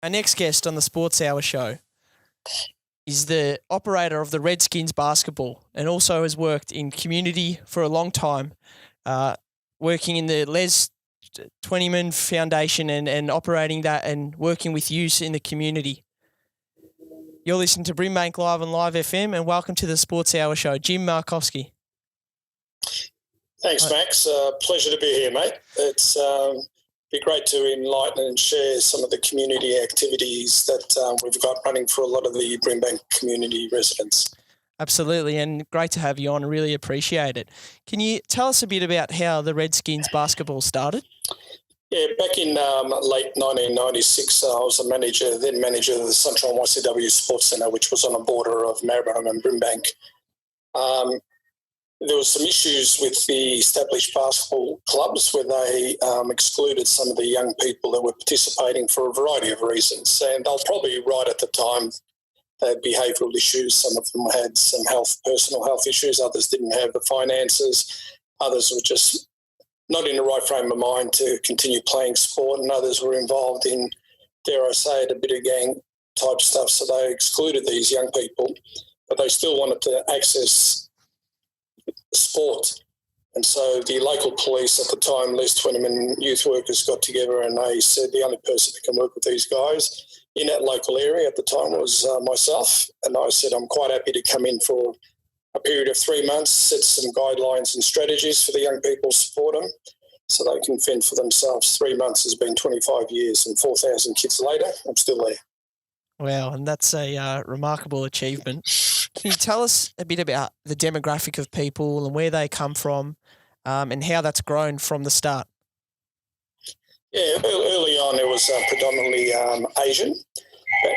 Our next guest on the Sports Hour show is the operator of the Redskins Basketball and also has worked in community for a long time, working in the Les Twentyman Foundation and operating that and working with youth in the community. You're listening to BRIMBANK Live on Live FM, and welcome to the Sports Hour show. Jim Markovski. Thanks, Max. Pleasure to be here, mate. It's be great to enlighten and share some of the community activities that we've got running for a lot of the BRIMBANK community residents. Absolutely, and great to have you on. I really appreciate it. Can you tell us a bit about how the Redskins Basketball started? Yeah, back in late 1996, I was a manager of the Sunshine YCW Sports Centre, which was on the border of Maribyrnong and BRIMBANK. There were some issues with the established basketball clubs where they excluded some of the young people that were participating for a variety of reasons. And they were probably right at the time. They had behavioural issues. Some of them had some personal health issues. Others didn't have the finances. Others were just not in the right frame of mind to continue playing sport, and others were involved in, dare I say it, a bit of gang type stuff. So they excluded these young people, but they still wanted to access sport. And so the local police at the time, Les Twentyman youth workers, got together and they said the only person that can work with these guys in that local area at the time was myself. And I said, I'm quite happy to come in for a period of 3 months, set some guidelines and strategies for the young people, support them so they can fend for themselves. 3 months has been 25 years and 4,000 kids later, I'm still there. Wow, and that's a remarkable achievement. Can you tell us a bit about the demographic of people and where they come from and how that's grown from the start? Yeah, early on it was predominantly Asian.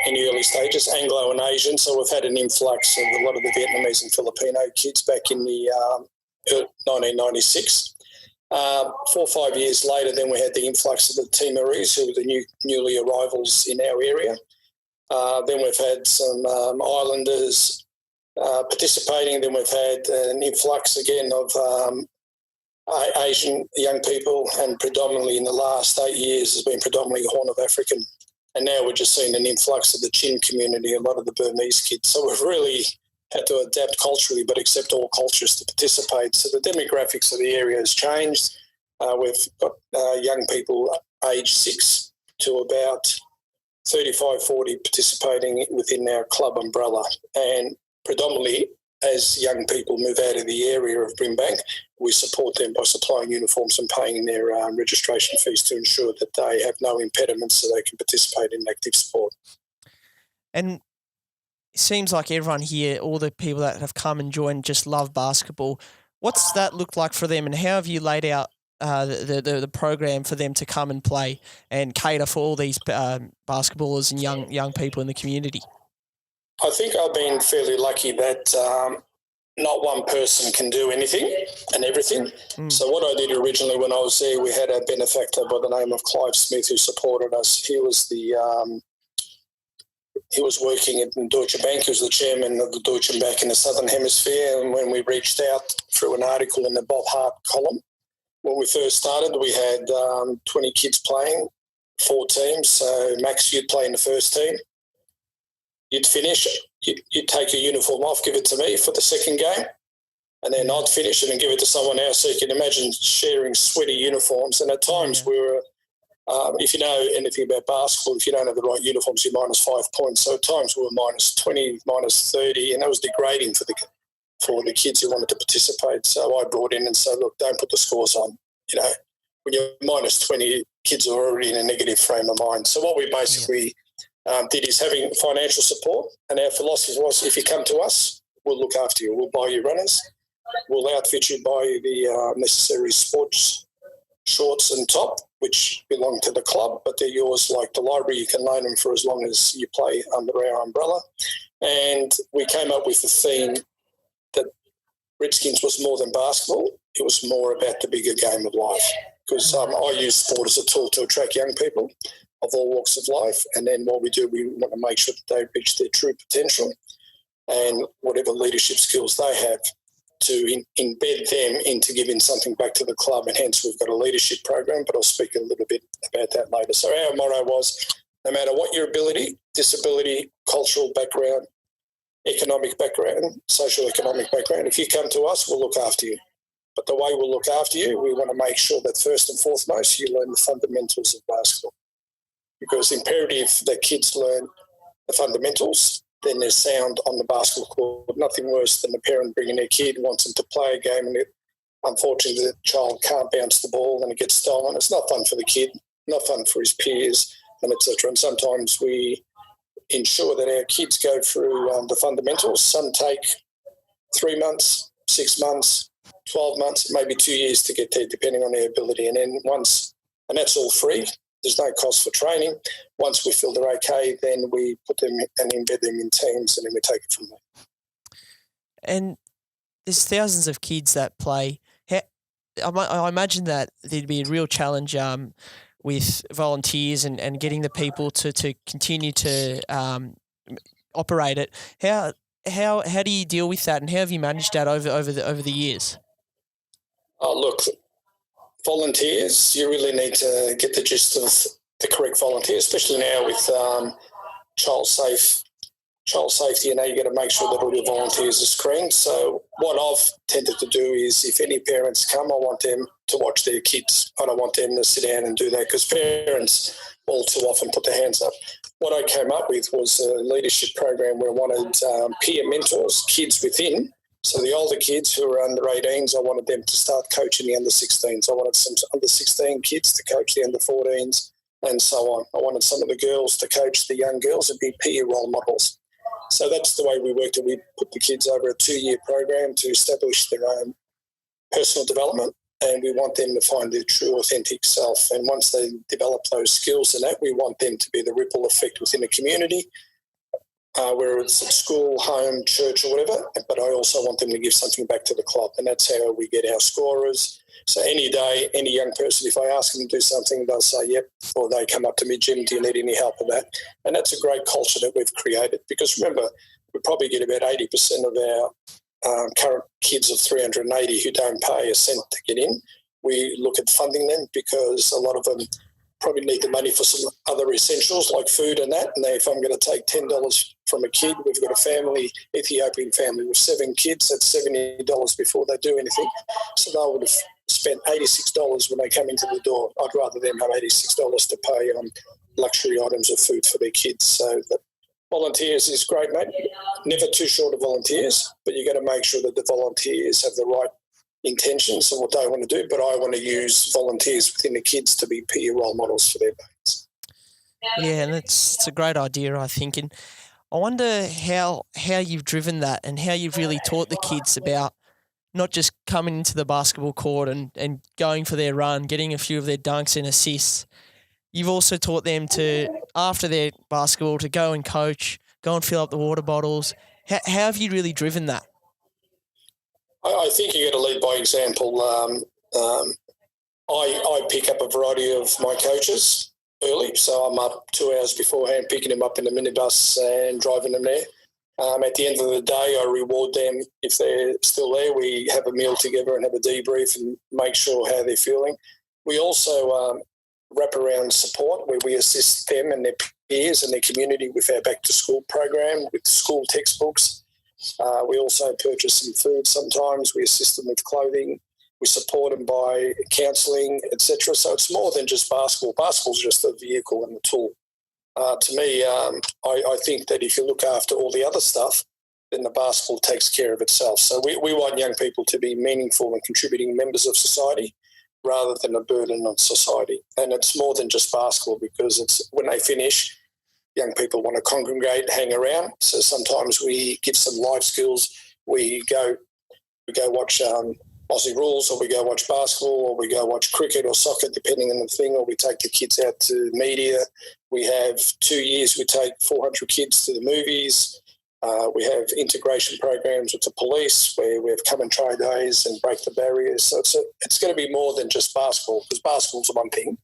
In the early stages, Anglo and Asian. So we've had an influx of a lot of the Vietnamese and Filipino kids back in the 1996. 4 or 5 years later, then we had the influx of the Timorese, who were the newly arrivals in our area. Then we've had some Islanders participating. Then we've had an influx again of Asian young people, and predominantly in the last 8 years has been predominantly Horn of African. And now we're just seeing an influx of the Chin community, a lot of the Burmese kids. So we've really had to adapt culturally, but accept all cultures to participate. So the demographics of the area has changed. We've got young people aged 6 to about 35, 40 participating within our club umbrella. And predominantly, as young people move out of the area of BRIMBANK, we support them by supplying uniforms and paying their registration fees to ensure that they have no impediments so they can participate in active sport. And it seems like everyone here, all the people that have come and joined, just love basketball. What's that look like for them, and how have you laid out the program for them to come and play and cater for all these basketballers and young people in the community? I think I've been fairly lucky that not one person can do anything and everything. So what I did originally when I was there, we had a benefactor by the name of Clive Smith who supported us. He was working at Deutsche Bank. He was the chairman of the Deutsche Bank in the Southern Hemisphere. And when we reached out through an article in the Bob Hart column, when we first started, we had 20 kids playing, 4 teams. So Max, you'd play in the first team. You'd finish, you'd take your uniform off, give it to me for the second game, and then I'd finish it and give it to someone else. So you can imagine sharing sweaty uniforms. And at times we were, if you know anything about basketball, if you don't have the right uniforms, you're minus 5 points. So at times we were minus 20, minus 30, and that was degrading for the kids who wanted to participate. So I brought in and said, look, don't put the scores on. You know, when you're minus 20, kids are already in a negative frame of mind. So what we basically did is having financial support, and our philosophy was, if you come to us, we'll look after you. We'll buy you runners. We'll outfit you, buy you the necessary sports shorts and top, which belong to the club, but they're yours like the library. You can loan them for as long as you play under our umbrella. And we came up with the theme that Redskins was more than basketball. It was more about the bigger game of life, because I use sport as a tool to attract young people of all walks of life. And then what we do, we want to make sure that they reach their true potential and whatever leadership skills they have to embed them into giving something back to the club. And hence we've got a leadership program, but I'll speak a little bit about that later. So our motto was no matter what your ability, disability, cultural background, economic background, socio-economic background, if you come to us, we'll look after you. But the way we'll look after you, we want to make sure that first and foremost, you learn the fundamentals of basketball. Because it's imperative that kids learn the fundamentals, then they're sound on the basketball court. Nothing worse than a parent bringing their kid, wants them to play a game, and unfortunately the child can't bounce the ball and it gets stolen. It's not fun for the kid, not fun for his peers, and etc. And sometimes we ensure that our kids go through the fundamentals. Some take 3 months, 6 months, 12 months, maybe 2 years to get there, depending on their ability. And then and that's all free. There's no cost for training. Once we feel they're okay, then we put them and embed them in teams, and then we take it from there. And there's thousands of kids that play. I imagine that there'd be a real challenge with volunteers and getting the people to continue to operate it. How do you deal with that, and how have you managed that over the years? Oh, look, volunteers, you really need to get the gist of the correct volunteer, especially now with child safety. You got to make sure that all your volunteers are screened. So what I've tended to do is, if any parents come, I want them to watch their kids. I don't want them to sit down and do that, because parents all too often put their hands up. What I came up with was a leadership program where I wanted peer mentors, kids within. So the older kids who are under 18s, I wanted them to start coaching the under 16s. I wanted some under 16 kids to coach the under 14s, and so on. I wanted some of the girls to coach the young girls and be peer role models. So that's the way we worked it. We put the kids over a 2-year program to establish their own personal development, and we want them to find their true, authentic self. And once they develop those skills and that, we want them to be the ripple effect within the community, whether it's at school, home, church, or whatever. But I also want them to give something back to the club, and that's how we get our scorers. So any day, any young person, if I ask them to do something, they'll say, yep, or they come up to me, Jim, do you need any help with that? And that's a great culture that we've created, because remember, we probably get about 80% of our current kids of 380 who don't pay a cent to get in. We look at funding them, because a lot of them probably need the money for some other essentials like food and that. And if I'm going to take $10 from a kid, we've got a family, Ethiopian family with 7 kids, that's $70 before they do anything. So they would have spent $86 when they come into the door. I'd rather them have $86 to pay on luxury items of food for their kids. So the volunteers is great, mate. Never too short of volunteers, but you got to make sure that the volunteers have the right intentions and what they want to do. But I want to use volunteers within the kids to be peer role models for their mates. Yeah, and it's a great idea, I think. And I wonder how you've driven that, and how you've really taught the kids about not just coming into the basketball court and going for their run, getting a few of their dunks and assists. You've also taught them to, after their basketball, to go and coach, go and fill up the water bottles. How have you really driven that? I think you got to lead by example. I pick up a variety of my coaches early, so I'm up 2 hours beforehand, picking them up in the minibus and driving them there. At the end of the day, I reward them. If they're still there, we have a meal together and have a debrief and make sure how they're feeling. We also wrap around support, where we assist them and their peers and their community with our back-to-school program, with school textbooks. We also purchase some food sometimes. We assist them with clothing. We support them by counselling, etc. So it's more than just basketball. Basketball's just the vehicle and the tool. To me, I think that if you look after all the other stuff, then the basketball takes care of itself. So we want young people to be meaningful and contributing members of society rather than a burden on society. And it's more than just basketball, because it's when they finish, young people want to congregate, hang around. So sometimes we give some life skills. We go watch Aussie rules, or we go watch basketball, or we go watch cricket or soccer, depending on the thing, or we take the kids out to media. We have 2 years, we take 400 kids to the movies. We have integration programs with the police, where we have come and try days and break the barriers. So it's going to be more than just basketball, because basketball's one thing.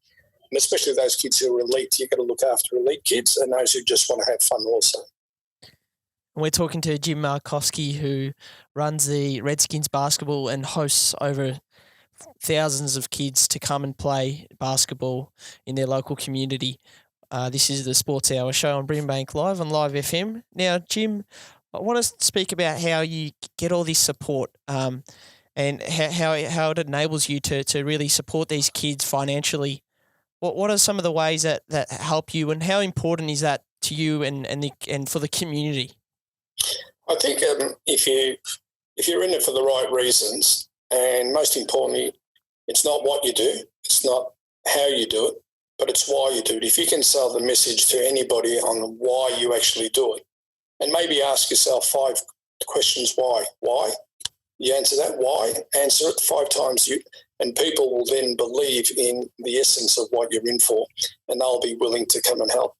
And especially those kids who are elite, you've got to look after elite kids, and those who just want to have fun also. We're talking to Jim Markovski, who runs the Redskins Basketball and hosts over thousands of kids to come and play basketball in their local community. This is the Sports Hour show on BRIMBANK Live on Live FM. Now, Jim, I want to speak about how you get all this support and how it enables you to really support these kids financially. What are some of the ways that help you, and how important is that to you and for the community? I think if you're in it for the right reasons, and most importantly, it's not what you do, it's not how you do it, but it's why you do it. If you can sell the message to anybody on why you actually do it, and maybe ask yourself 5 questions why. Why? You answer that why, answer it 5 times, and people will then believe in the essence of what you're in for, and they'll be willing to come and help.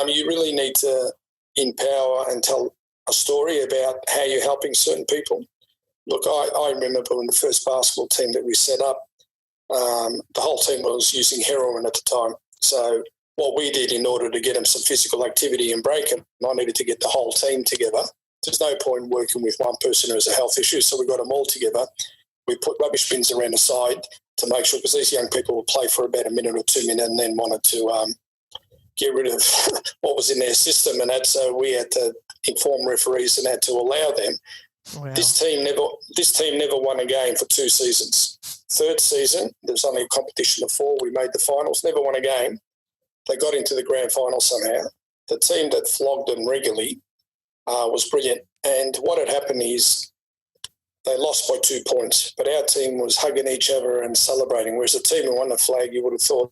You really need to empower and tell a story about how you're helping certain people. Look, I remember when the first basketball team that we set up, the whole team was using heroin at the time. So what we did in order to get them some physical activity and break them, I needed to get the whole team together. There's no point working with one person who has a health issue, so we got them all together. We put rubbish bins around the side to make sure, because these young people would play for about a minute or 2 minutes and then wanted to get rid of what was in their system, and that, so we had to inform referees and had to allow them. Wow. This team never won a game for 2 seasons. Third season, there was only a competition of 4. We made the finals, never won a game. They got into the grand final somehow. The team that flogged them regularly was brilliant. And what had happened is they lost by 2 points, but our team was hugging each other and celebrating, whereas the team who won the flag, you would have thought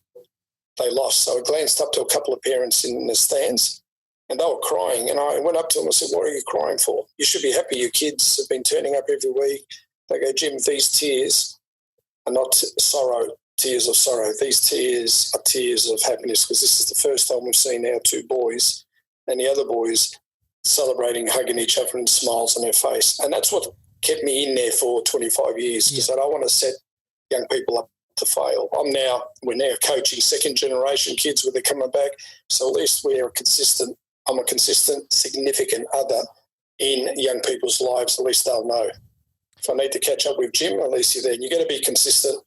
they lost. So I glanced up to a couple of parents in the stands, and they were crying. And I went up to them and said, "What are you crying for? You should be happy your kids have been turning up every week." They go, "Jim, these tears are not tears of sorrow. These tears are tears of happiness, because this is the first time we've seen our 2 boys and the other boys celebrating, hugging each other and smiles on their face." And that's what kept me in there for 25 years, because I don't want to set young people up to fail. We're now coaching second generation kids when they're coming back. So at least I'm a consistent, significant other in young people's lives. At least they'll know. If I need to catch up with Jim, at least you're there. And you've got to be consistent.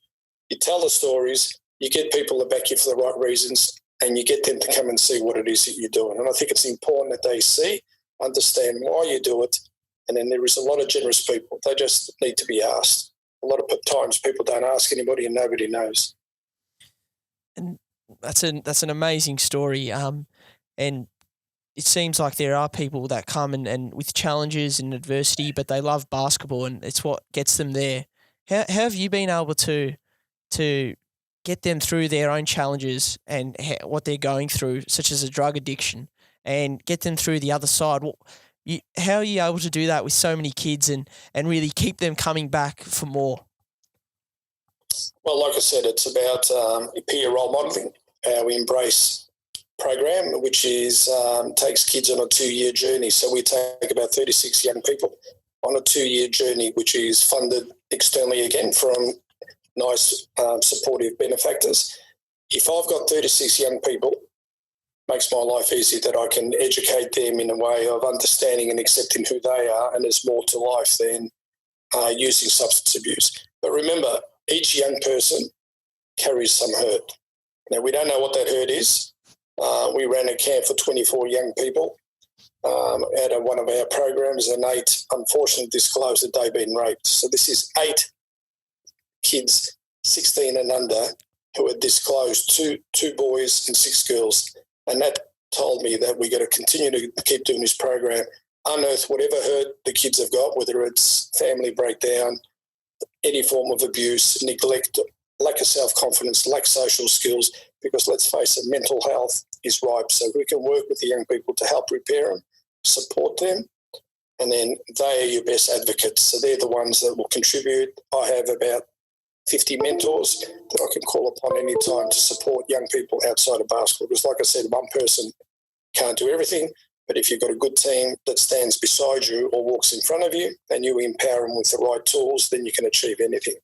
You tell the stories, you get people to back you for the right reasons, and you get them to come and see what it is that you're doing. And I think it's important that they see, understand why you do it, and then there is a lot of generous people. They just need to be asked. A lot of times people don't ask anybody and nobody knows. And that's an amazing story. And it seems like there are people that come and with challenges and adversity, but they love basketball, and it's what gets them there. How have you been able to get them through their own challenges and what they're going through, such as a drug addiction, and get them through the other side? How are you able to do that with so many kids and really keep them coming back for more? Well, like I said, it's about peer role modelling. We embrace program, which is takes kids on a 2-year journey. So we take about 36 young people on a 2-year journey, which is funded externally again from nice supportive benefactors. If I've got 36 young people, makes my life easy that I can educate them in a way of understanding and accepting who they are, and there's more to life than using substance abuse. But remember, each young person carries some hurt. Now, we don't know what that hurt is. We ran a camp for 24 young people out of one of our programs, and 8 unfortunately disclosed that they've been raped. So this is 8 kids, 16 and under, who had disclosed two boys and 6 girls. And that told me that we got to continue to keep doing this program, unearth whatever hurt the kids have got, whether it's family breakdown, any form of abuse, neglect, lack of self-confidence, lack of social skills, because let's face it, mental health is ripe. So we can work with the young people to help repair them, support them, and then they are your best advocates. So they're the ones that will contribute. I have about 50 mentors that I can call upon any time to support young people outside of basketball. Because like I said, one person can't do everything, but if you've got a good team that stands beside you or walks in front of you and you empower them with the right tools, then you can achieve anything.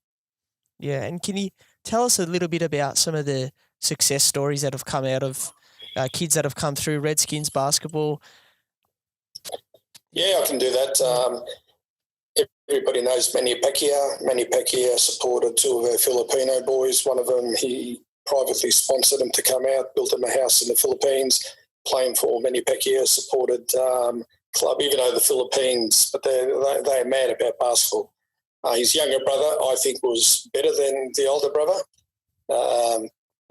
Yeah, and can you tell us a little bit about some of the success stories that have come out of kids that have come through Redskins basketball? Yeah, I can do that. Everybody knows Manny Pacquiao. Manny Pacquiao supported 2 of our Filipino boys. One of them, he privately sponsored them to come out, built them a house in the Philippines, playing for Manny Pacquiao supported club, even though the Philippines, but they're mad about basketball. His younger brother, I think, was better than the older brother.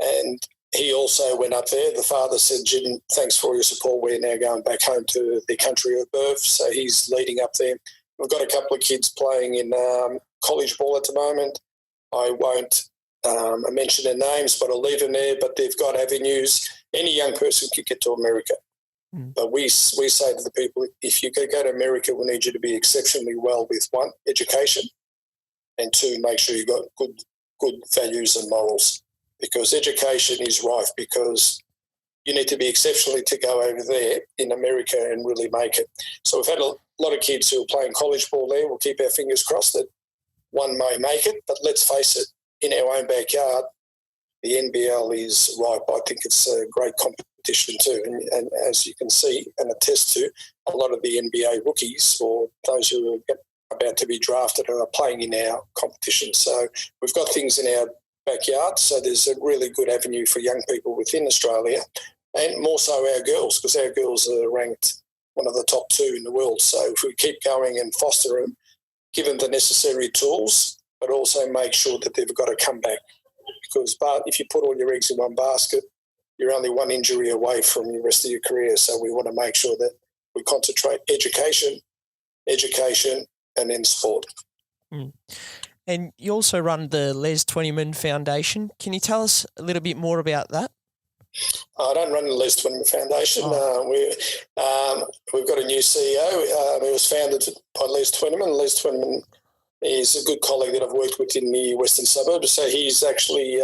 And he also went up there. The father said, Jim, thanks for your support. We're now going back home to their country of birth. So he's leading up there. We've got a couple of kids playing in college ball at the moment. I won't mention their names, but I'll leave them there. But they've got avenues. Any young person can get to America. But we say to the people, if you go to America, we need you to be exceptionally well with, one, education, and two, make sure you've got good values and morals, because education is rife, because you need to be exceptionally to go over there in America and really make it. So we've had a lot of kids who are playing college ball there. We'll keep our fingers crossed that one may make it, but let's face it, in our own backyard, the NBL is ripe. I think it's a great competition too. And as you can see and attest to, a lot of the NBA rookies or those who are about to be drafted are playing in our competition. So we've got things in our backyard. So there's a really good avenue for young people within Australia, and more so our girls, because our girls are ranked one of the top 2 in the world. So if we keep going and foster them, give them the necessary tools, but also make sure that they've got to come back. Because if you put all your eggs in one basket, you're only one injury away from the rest of your career. So we want to make sure that we concentrate education, and then sport. And you also run the Les Twentyman Foundation. Can you tell us a little bit more about that? I don't run the Les Twentyman Foundation. We've got a new CEO. It was founded by Les Twentyman. Les Twentyman is a good colleague that I've worked with in the Western Suburbs. So he's actually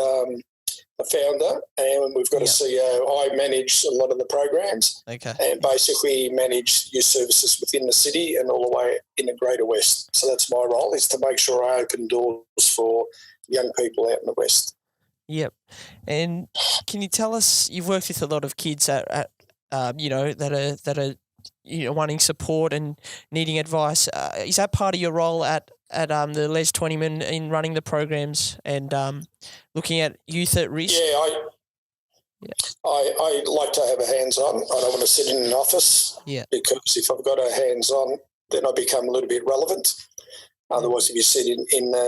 a founder, and we've got a CEO. I manage a lot of the programs, and basically manage youth services within the city and all the way in the Greater West. So that's my role, is to make sure I open doors for young people out in the West. Yep. And can you tell us, you've worked with a lot of kids that are wanting support and needing advice. Is that part of your role at the Les Twentyman in running the programs and looking at youth at risk? I like to have a hands-on. I don't want to sit in an office because if I've got a hands-on, then I become a little bit relevant. Otherwise, if you sit in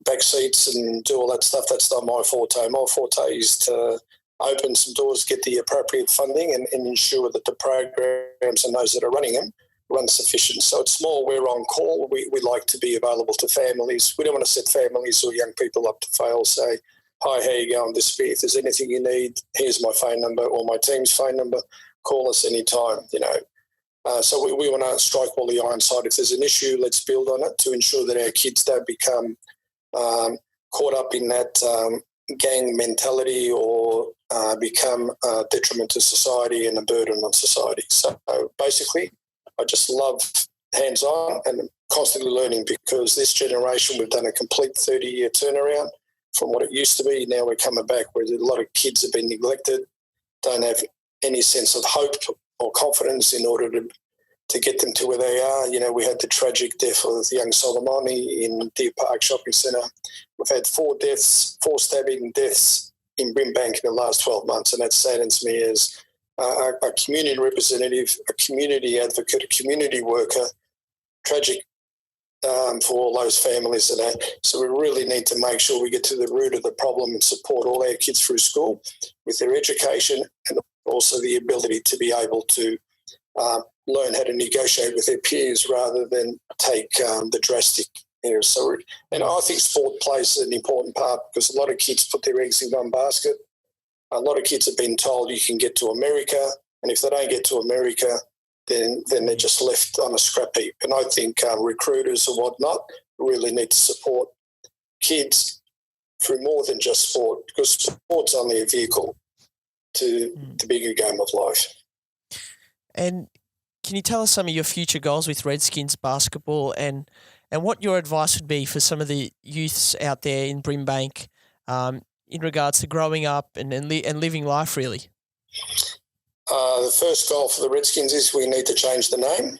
back seats and do all that stuff, that's not my forte. My forte is to open some doors, get the appropriate funding and ensure that the programs and those that are running them run sufficient. So it's more we're on call. We like to be available to families. We don't want to set families or young people up to fail. Say, hi, how you going this week? If there's anything you need, here's my phone number or my team's phone number. Call us anytime, So we want to strike while the iron's hot. If there's an issue, let's build on it to ensure that our kids don't become caught up in that gang mentality or become a detriment to society and a burden on society. So basically, I just love hands-on and constantly learning, because this generation, we've done a complete 30-year turnaround from what it used to be. Now we're coming back where a lot of kids have been neglected, don't have any sense of hope or confidence in order to get them to where they are. We had the tragic death of the young Solomoni in Deer Park Shopping Centre. We've had 4 stabbing deaths in BRIMBANK in the last 12 months, and that saddens me as a community representative, a community advocate, a community worker. Tragic for all those families. So we really need to make sure we get to the root of the problem and support all our kids through school with their education and also the ability to be able to learn how to negotiate with their peers rather than take the drastic areas. So, and I think sport plays an important part, because a lot of kids put their eggs in one basket. A lot of kids have been told you can get to America, and if they don't get to America, then they're just left on a scrap heap. And I think recruiters and whatnot really need to support kids through more than just sport, because sport's only a vehicle to the bigger game of life. And can you tell us some of your future goals with Redskins Basketball and what your advice would be for some of the youths out there in BRIMBANK in regards to growing up and living life, really? The first goal for the Redskins is we need to change the name.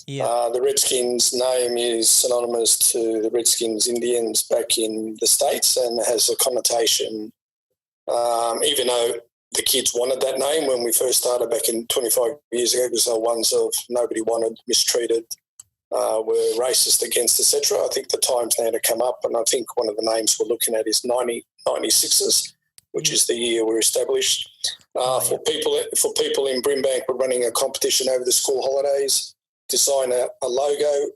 The Redskins name is synonymous to the Redskins Indians back in the States and has a connotation even though the kids wanted that name when we first started back in 25 years ago, because they were ones of nobody wanted, mistreated, were racist against, etc. I think the time's now to come up, and I think one of the names we're looking at is 96ers, which is the year we're established. For people in BRIMBANK, we're running a competition over the school holidays, design a logo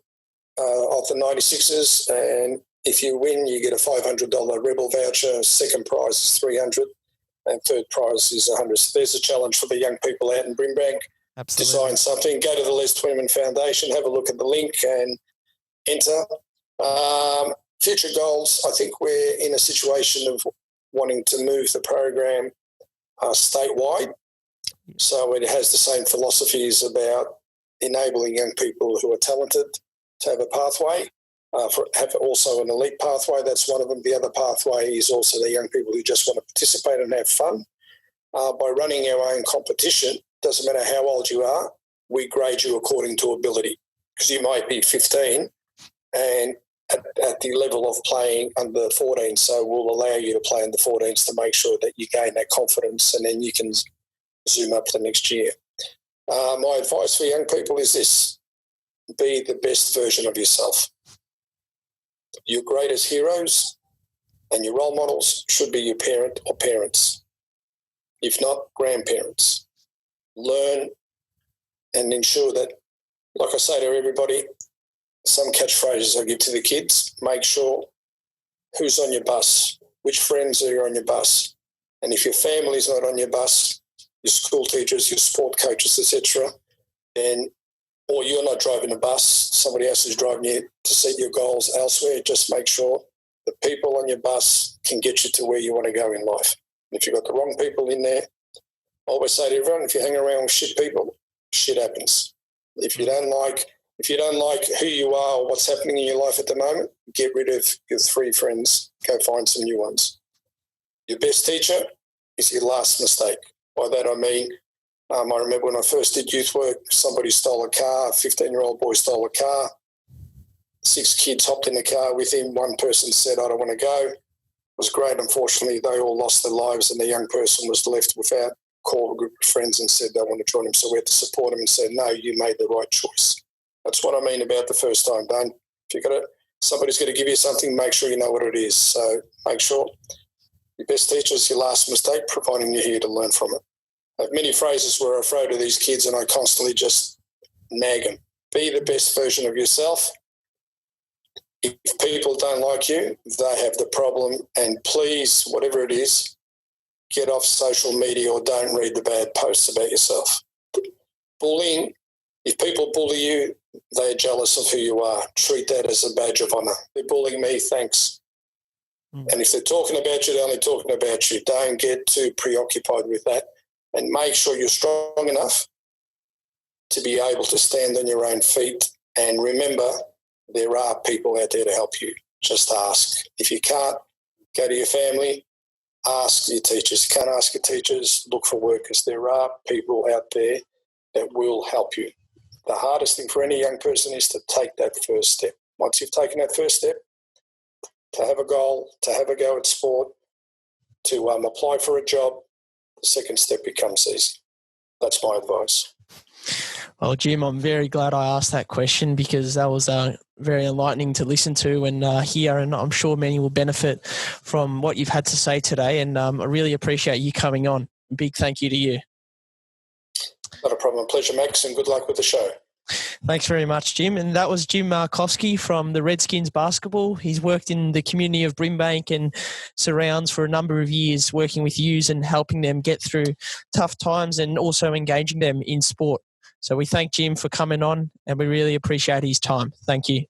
of the 96ers, and if you win, you get a $500 Rebel voucher. Second prize is $300, and third prize is $100. So there's a challenge for the young people out in BRIMBANK. Absolutely. Design something, go to the Les Tweeman Foundation, have a look at the link and enter. Future goals, I think we're in a situation of wanting to move the program statewide. So it has the same philosophies about enabling young people who are talented to have a pathway, have also an elite pathway. That's one of them. The other pathway is also the young people who just want to participate and have fun. By running our own competition, doesn't matter how old you are, we grade you according to ability, because you might be 15 and at the level of playing under 14, so we'll allow you to play under 14s to make sure that you gain that confidence, and then you can zoom up the next year. My advice for young people is this: be the best version of yourself. Your greatest heroes and your role models should be your parent or parents, if not grandparents. Learn and ensure that, like I say to everybody, some catchphrases I give to the kids: make sure who's on your bus, which friends are on your bus, and if your family's not on your bus, your school teachers, your sport coaches, etc., then, or you're not driving a bus, somebody else is driving you to set your goals elsewhere. Just make sure the people on your bus can get you to where you want to go in life. And if you've got the wrong people in there, I always say to everyone, if you hang around with shit people, shit happens. If you don't like who you are or what's happening in your life at the moment, get rid of your 3 friends, go find some new ones. Your best teacher is your last mistake. By that I mean, I remember when I first did youth work, somebody stole a car, a 15-year-old boy stole a car. 6 kids hopped in the car with him. One person said, I don't want to go. It was great. Unfortunately, they all lost their lives, and the young person was left without, called a group of friends and said they want to join him. So we had to support him and say, no, you made the right choice. That's what I mean about the first time. Somebody's going to give you something, make sure you know what it is. So make sure your best teacher is your last mistake, providing you're here to learn from it. I have many phrases where I throw to these kids and I constantly just nag them. Be the best version of yourself. If people don't like you, they have the problem, and please, whatever it is, get off social media or don't read the bad posts about yourself. Bullying, if people bully you, they're jealous of who you are. Treat that as a badge of honour. They're bullying me, thanks. And if they're talking about you, they're only talking about you. Don't get too preoccupied with that, and make sure you're strong enough to be able to stand on your own feet. And remember, there are people out there to help you. Just ask. If you can't, go to your family, ask your teachers. Can't ask your teachers, look for workers. There are people out there that will help you. The hardest thing for any young person is to take that first step. Once you've taken that first step, to have a goal, to have a go at sport, to apply for a job, the second step becomes easy. That's my advice. Well, Jim, I'm very glad I asked that question, because that was very enlightening to listen to and hear, and I'm sure many will benefit from what you've had to say today, and I really appreciate you coming on. Big thank you to you. Not a problem. Pleasure, Max, and good luck with the show. Thanks very much, Jim. And that was Jim Markovski from the Redskins Basketball. He's worked in the community of BRIMBANK and surrounds for a number of years, working with youths and helping them get through tough times and also engaging them in sport. So we thank Jim for coming on, and we really appreciate his time. Thank you.